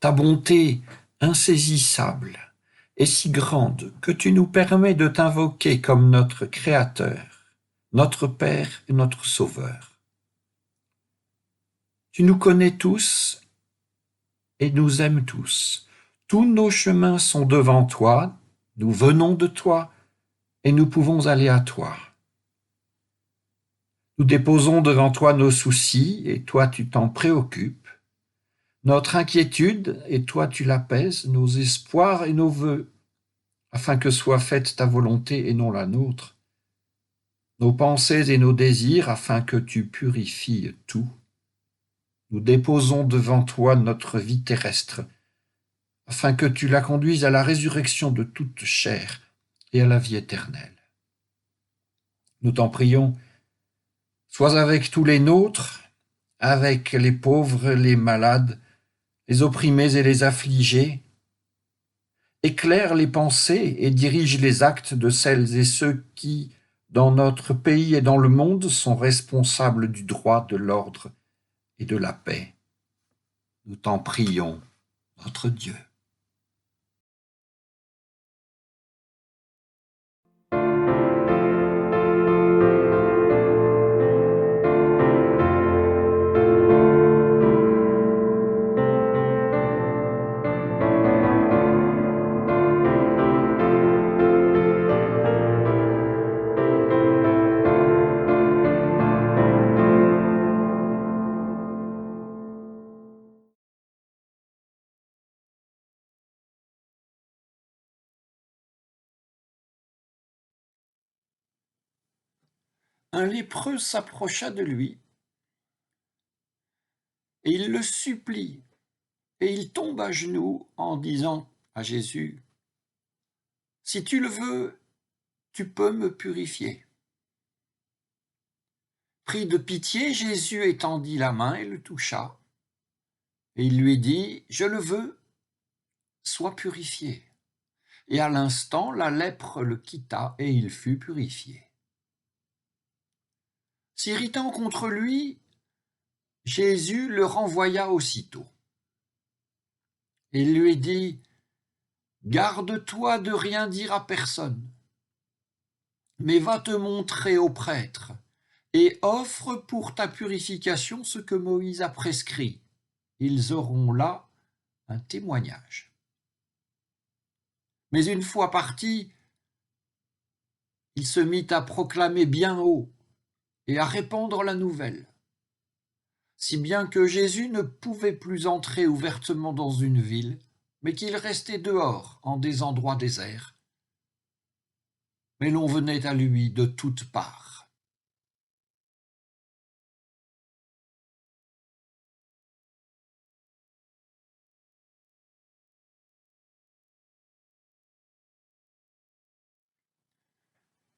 Ta bonté insaisissable est si grande que tu nous permets de t'invoquer comme notre Créateur, notre Père et notre Sauveur. Tu nous connais tous et nous aimes tous. Tous nos chemins sont devant toi, nous venons de toi et nous pouvons aller à toi. Nous déposons devant toi nos soucis et toi tu t'en préoccupes. Notre inquiétude et toi tu l'apaises, nos espoirs et nos vœux, afin que soit faite ta volonté et non la nôtre. Nos pensées et nos désirs, afin que tu purifies tout. Nous déposons devant toi notre vie terrestre, afin que tu la conduises à la résurrection de toute chair et à la vie éternelle. Nous t'en prions, sois avec tous les nôtres, avec les pauvres, les malades, les opprimés et les affligés. Éclaire les pensées et dirige les actes de celles et ceux qui, dans notre pays et dans le monde, sont responsables du droit, de l'ordre et de la paix. Nous t'en prions, notre Dieu. Un lépreux s'approcha de lui, et il le supplie, et il tombe à genoux en disant à Jésus, « Si tu le veux, tu peux me purifier. » Pris de pitié, Jésus étendit la main et le toucha, et il lui dit, « Je le veux, sois purifié. » Et à l'instant, la lèpre le quitta, et il fut purifié. S'irritant contre lui, Jésus le renvoya aussitôt. Il lui dit, « Garde-toi de rien dire à personne, mais va te montrer au prêtre, et offre pour ta purification ce que Moïse a prescrit. Ils auront là un témoignage. » Mais une fois parti, il se mit à proclamer bien haut et à répandre la nouvelle, si bien que Jésus ne pouvait plus entrer ouvertement dans une ville, mais qu'il restait dehors en des endroits déserts. Mais l'on venait à lui de toutes parts.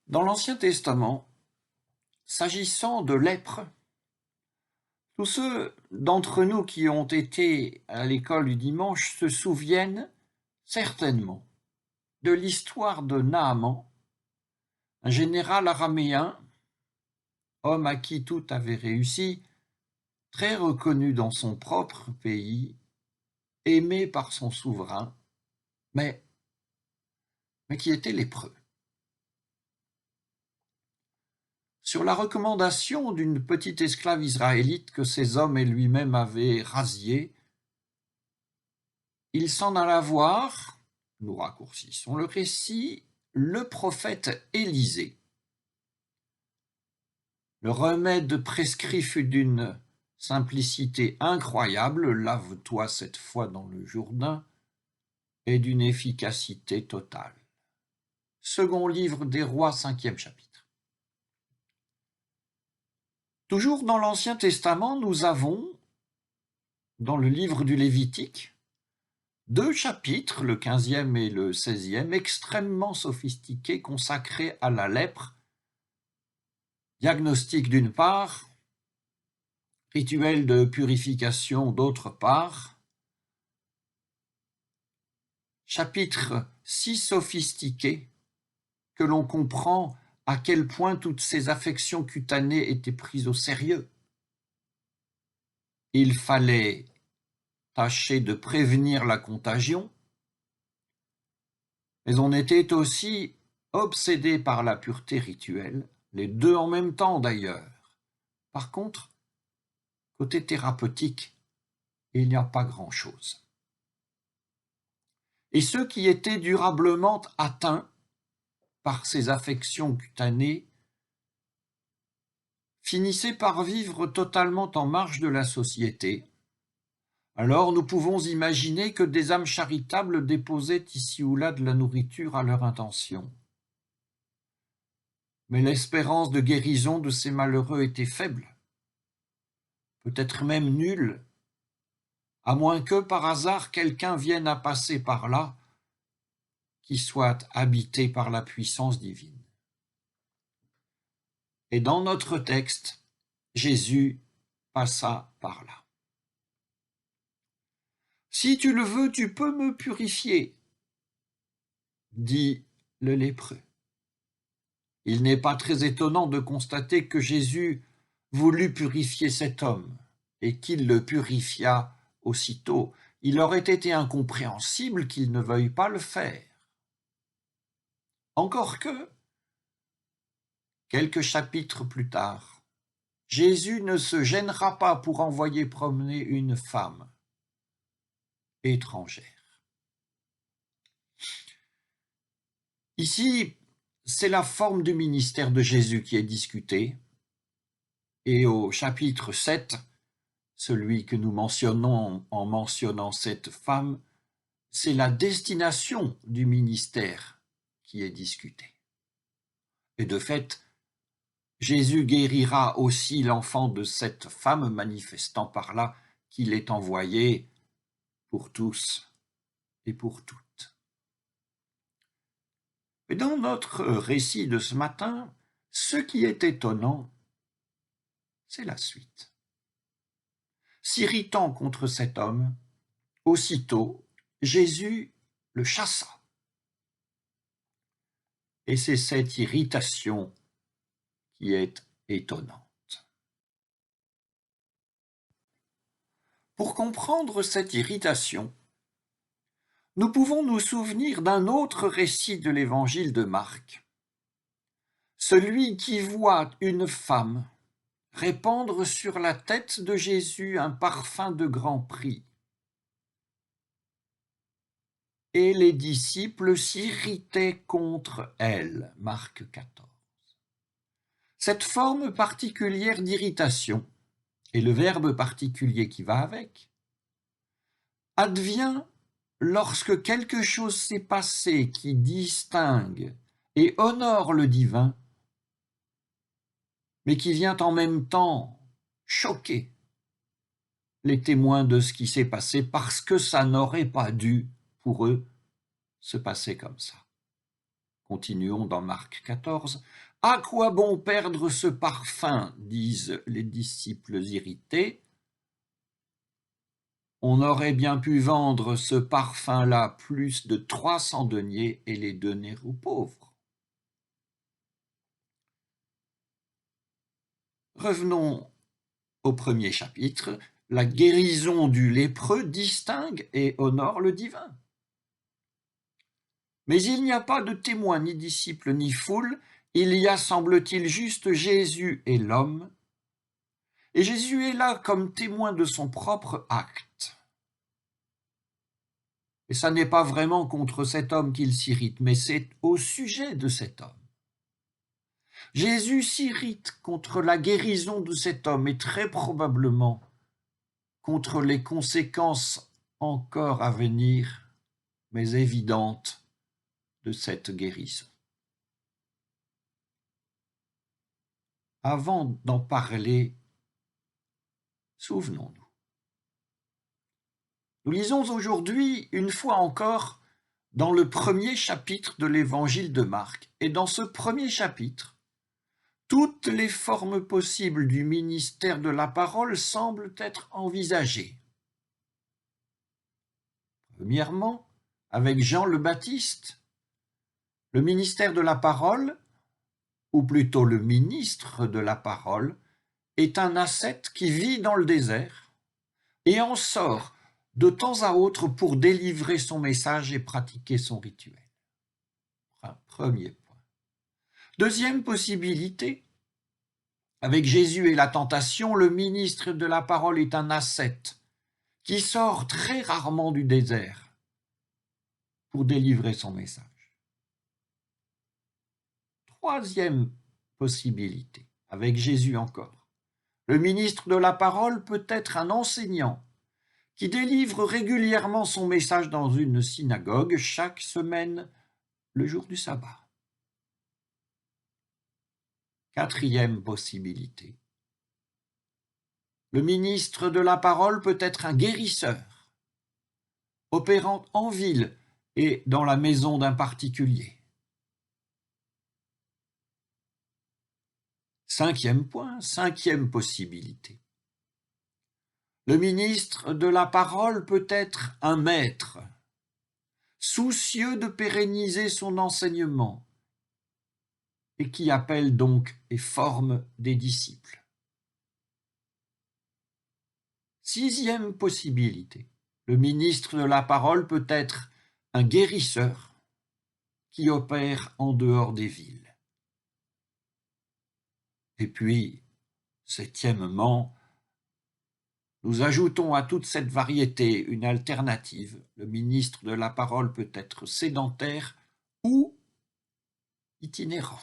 Dans l'Ancien Testament, s'agissant de lèpre, tous ceux d'entre nous qui ont été à l'école du dimanche se souviennent certainement de l'histoire de Naaman, un général araméen, homme à qui tout avait réussi, très reconnu dans son propre pays, aimé par son souverain, mais qui était lépreux. Sur la recommandation d'une petite esclave israélite que ses hommes et lui-même avaient rasiée, il s'en alla voir, nous raccourcissons le récit, le prophète Élisée. Le remède prescrit fut d'une simplicité incroyable, lave-toi cette fois dans le Jourdain, et d'une efficacité totale. Second livre des Rois, 5e chapitre. Toujours dans l'Ancien Testament, nous avons, dans le livre du Lévitique, 2 chapitres, le 15e et le 16e, extrêmement sophistiqués, consacrés à la lèpre, diagnostic d'une part, rituel de purification d'autre part, chapitre si sophistiqué que l'on comprend à quel point toutes ces affections cutanées étaient prises au sérieux. Il fallait tâché de prévenir la contagion, mais on était aussi obsédé par la pureté rituelle, les deux en même temps d'ailleurs. Par contre, côté thérapeutique, il n'y a pas grand-chose. Et ceux qui étaient durablement atteints par ces affections cutanées finissaient par vivre totalement en marge de la société. Alors nous pouvons imaginer que des âmes charitables déposaient ici ou là de la nourriture à leur intention. Mais l'espérance de guérison de ces malheureux était faible, peut-être même nulle, à moins que par hasard quelqu'un vienne à passer par là qui soit habité par la puissance divine. Et dans notre texte, Jésus passa par là. « Si tu le veux, tu peux me purifier, » dit le lépreux. Il n'est pas très étonnant de constater que Jésus voulut purifier cet homme et qu'il le purifia aussitôt. Il aurait été incompréhensible qu'il ne veuille pas le faire. Encore que, quelques chapitres plus tard, Jésus ne se gênera pas pour envoyer promener une femme étrangère. Ici, c'est la forme du ministère de Jésus qui est discutée, et au chapitre 7, celui que nous mentionnons en mentionnant cette femme, c'est la destination du ministère qui est discutée. Et de fait, Jésus guérira aussi l'enfant de cette femme, manifestant par là qu'il est envoyé pour tous et pour toutes. Mais dans notre récit de ce matin, ce qui est étonnant, c'est la suite. S'irritant contre cet homme, aussitôt, Jésus le chassa. Et c'est cette irritation qui est étonnante. Pour comprendre cette irritation, nous pouvons nous souvenir d'un autre récit de l'évangile de Marc, celui qui voit une femme répandre sur la tête de Jésus un parfum de grand prix. Et les disciples s'irritaient contre elle. Marc 14. Cette forme particulière d'irritation, et le verbe particulier qui va avec, advient lorsque quelque chose s'est passé qui distingue et honore le divin, mais qui vient en même temps choquer les témoins de ce qui s'est passé parce que ça n'aurait pas dû, pour eux, se passer comme ça. Continuons dans Marc 14. « À quoi bon perdre ce parfum ?» disent les disciples irrités. On aurait bien pu vendre ce parfum-là plus de 300 deniers et les donner aux pauvres. Revenons au premier chapitre. La guérison du lépreux distingue et honore le divin. Mais il n'y a pas de témoins, ni disciples, ni foule. Il y a, semble-t-il, juste Jésus et l'homme. Et Jésus est là comme témoin de son propre acte. Et ça n'est pas vraiment contre cet homme qu'il s'irrite, mais c'est au sujet de cet homme. Jésus s'irrite contre la guérison de cet homme et très probablement contre les conséquences encore à venir, mais évidentes, de cette guérison. Avant d'en parler, souvenons-nous. Nous lisons aujourd'hui, une fois encore, dans le premier chapitre de l'évangile de Marc. Et dans ce premier chapitre, toutes les formes possibles du ministère de la parole semblent être envisagées. Premièrement, avec Jean le Baptiste, le ministère de la parole, ou plutôt le ministre de la parole, est un ascète qui vit dans le désert et en sort de temps à autre pour délivrer son message et pratiquer son rituel. Premier point. Deuxième possibilité, avec Jésus et la tentation, le ministre de la parole est un ascète qui sort très rarement du désert pour délivrer son message. Troisième possibilité, avec Jésus encore, le ministre de la parole peut être un enseignant qui délivre régulièrement son message dans une synagogue chaque semaine, le jour du sabbat. Quatrième possibilité. Le ministre de la parole peut être un guérisseur, opérant en ville et dans la maison d'un particulier. Cinquième point, cinquième possibilité. Le ministre de la parole peut être un maître, soucieux de pérenniser son enseignement, et qui appelle donc et forme des disciples. Sixième possibilité, le ministre de la parole peut être un guérisseur qui opère en dehors des villes. Et puis, septièmement, nous ajoutons à toute cette variété une alternative. Le ministre de la parole peut être sédentaire ou itinérant.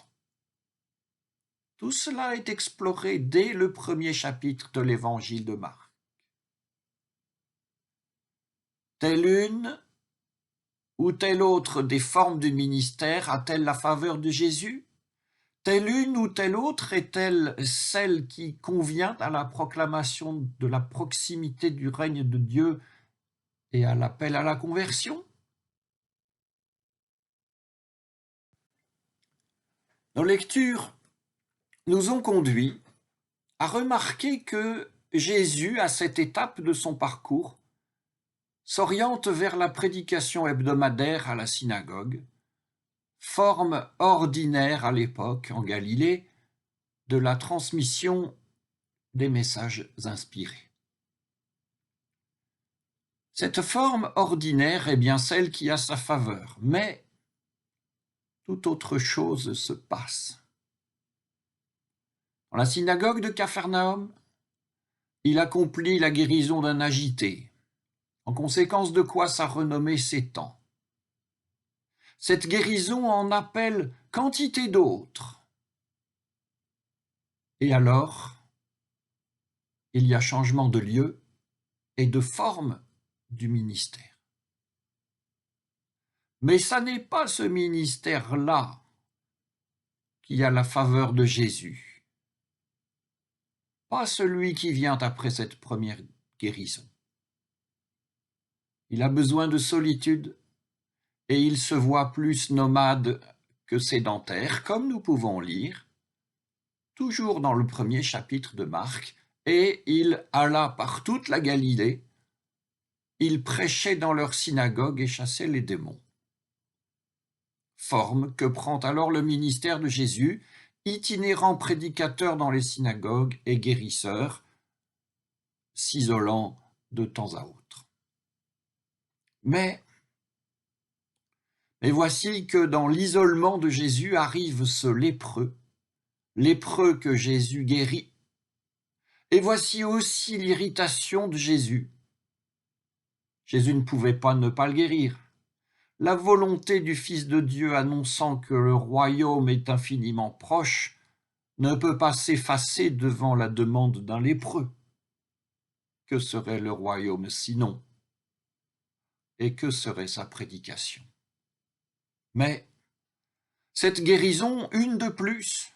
Tout cela est exploré dès le premier chapitre de l'évangile de Marc. Telle une ou telle autre des formes du ministère a-t-elle la faveur de Jésus? Telle une ou telle autre est-elle celle qui convient à la proclamation de la proximité du règne de Dieu et à l'appel à la conversion? Nos lectures nous ont conduits à remarquer que Jésus, à cette étape de son parcours, s'oriente vers la prédication hebdomadaire à la synagogue, forme ordinaire à l'époque en Galilée de la transmission des messages inspirés. Cette forme ordinaire est bien celle qui a sa faveur, mais toute autre chose se passe. Dans la synagogue de Capharnaüm, il accomplit la guérison d'un agité, en conséquence de quoi sa renommée s'étend. Cette guérison en appelle quantité d'autres. Et alors, il y a changement de lieu et de forme du ministère. Mais ça n'est pas ce ministère-là qui a la faveur de Jésus, pas celui qui vient après cette première guérison. Il a besoin de solitude et il se voit plus nomade que sédentaire, comme nous pouvons lire, toujours dans le premier chapitre de Marc, et il alla par toute la Galilée, il prêchait dans leur synagogue et chassait les démons. Forme que prend alors le ministère de Jésus, itinérant prédicateur dans les synagogues et guérisseur, s'isolant de temps à autre. Mais voici que dans l'isolement de Jésus arrive ce lépreux que Jésus guérit. Et voici aussi l'irritation de Jésus. Jésus ne pouvait pas ne pas le guérir. La volonté du Fils de Dieu annonçant que le royaume est infiniment proche ne peut pas s'effacer devant la demande d'un lépreux. Que serait le royaume sinon? Et que serait sa prédication? Mais cette guérison, une de plus,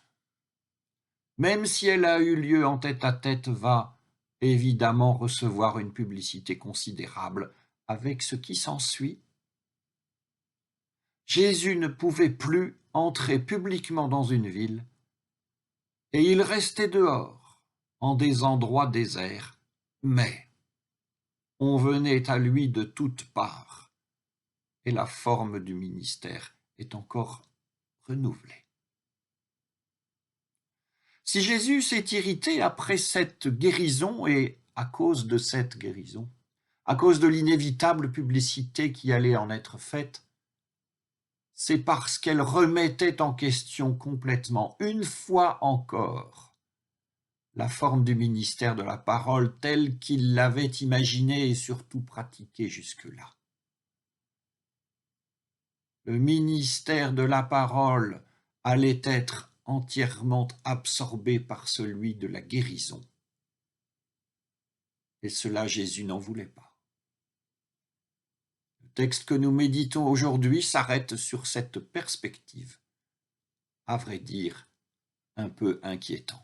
même si elle a eu lieu en tête-à-tête, va évidemment recevoir une publicité considérable avec ce qui s'ensuit. Jésus ne pouvait plus entrer publiquement dans une ville, et il restait dehors, en des endroits déserts, mais on venait à lui de toutes parts, et la forme du ministère est encore renouvelée. Si Jésus s'est irrité après cette guérison et à cause de cette guérison, à cause de l'inévitable publicité qui allait en être faite, c'est parce qu'elle remettait en question complètement, une fois encore, la forme du ministère de la parole telle qu'il l'avait imaginée et surtout pratiquée jusque-là. Le ministère de la parole allait être entièrement absorbé par celui de la guérison. Et cela, Jésus n'en voulait pas. Le texte que nous méditons aujourd'hui s'arrête sur cette perspective, à vrai dire, un peu inquiétante.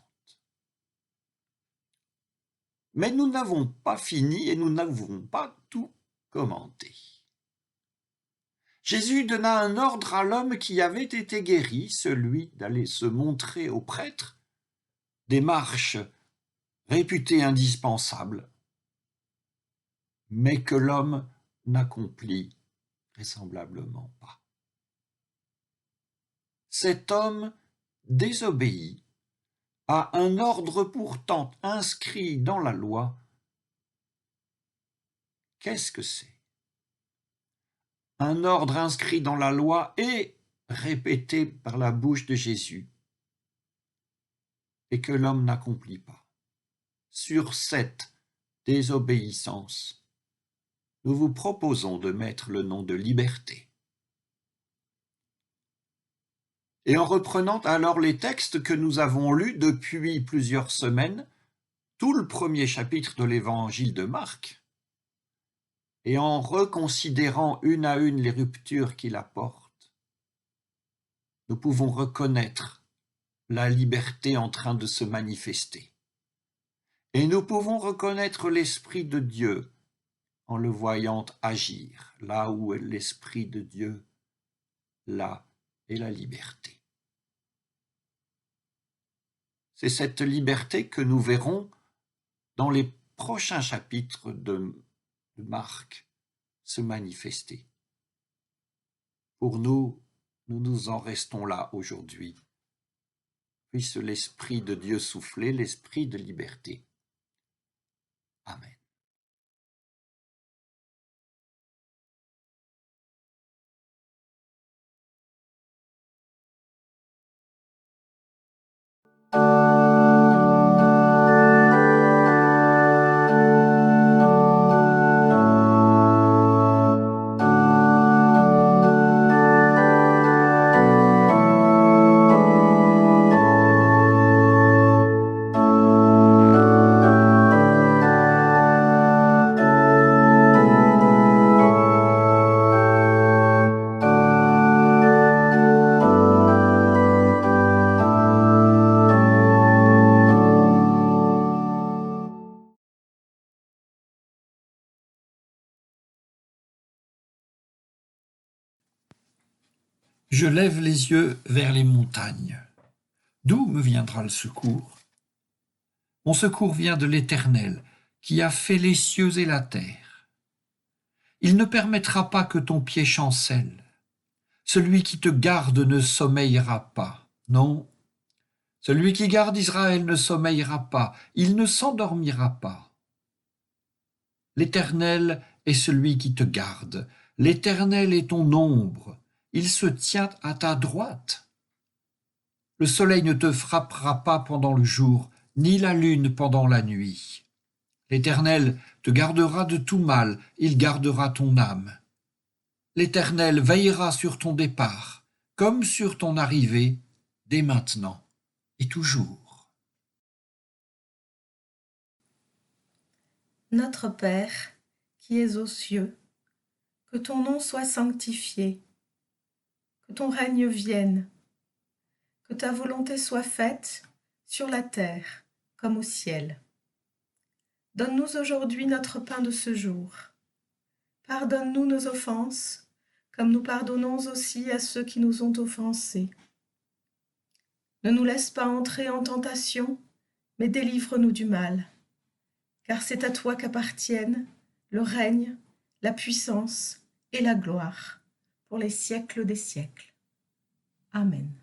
Mais nous n'avons pas fini et nous n'avons pas tout commenté. Jésus donna un ordre à l'homme qui avait été guéri, celui d'aller se montrer au prêtre, démarche réputée indispensable, mais que l'homme n'accomplit vraisemblablement pas. Cet homme désobéit à un ordre pourtant inscrit dans la loi. Qu'est-ce que c'est? Un ordre inscrit dans la loi et répété par la bouche de Jésus, et que l'homme n'accomplit pas. Sur cette désobéissance, nous vous proposons de mettre le nom de liberté. Et en reprenant alors les textes que nous avons lus depuis plusieurs semaines, tout le premier chapitre de l'évangile de Marc, et en reconsidérant une à une les ruptures qu'il apporte, nous pouvons reconnaître la liberté en train de se manifester. Et nous pouvons reconnaître l'Esprit de Dieu en le voyant agir. Là où est l'Esprit de Dieu, là est la liberté. C'est cette liberté que nous verrons dans les prochains chapitres de Marc se manifester. Pour nous, nous nous en restons là aujourd'hui. Puisse l'Esprit de Dieu souffler, l'Esprit de liberté. Amen. Je lève les yeux vers les montagnes. D'où me viendra le secours? Mon secours vient de l'Éternel, qui a fait les cieux et la terre. Il ne permettra pas que ton pied chancelle. Celui qui te garde ne sommeillera pas. Non, celui qui garde Israël ne sommeillera pas, il ne s'endormira pas. L'Éternel est celui qui te garde. L'Éternel est ton ombre. Il se tient à ta droite. Le soleil ne te frappera pas pendant le jour, ni la lune pendant la nuit. L'Éternel te gardera de tout mal, il gardera ton âme. L'Éternel veillera sur ton départ, comme sur ton arrivée, dès maintenant et toujours. Notre Père, qui es aux cieux, que ton nom soit sanctifié, que ton règne vienne, que ta volonté soit faite sur la terre comme au ciel. Donne-nous aujourd'hui notre pain de ce jour. Pardonne-nous nos offenses, comme nous pardonnons aussi à ceux qui nous ont offensés. Ne nous laisse pas entrer en tentation, mais délivre-nous du mal. Car c'est à toi qu'appartiennent le règne, la puissance et la gloire, pour les siècles des siècles. Amen.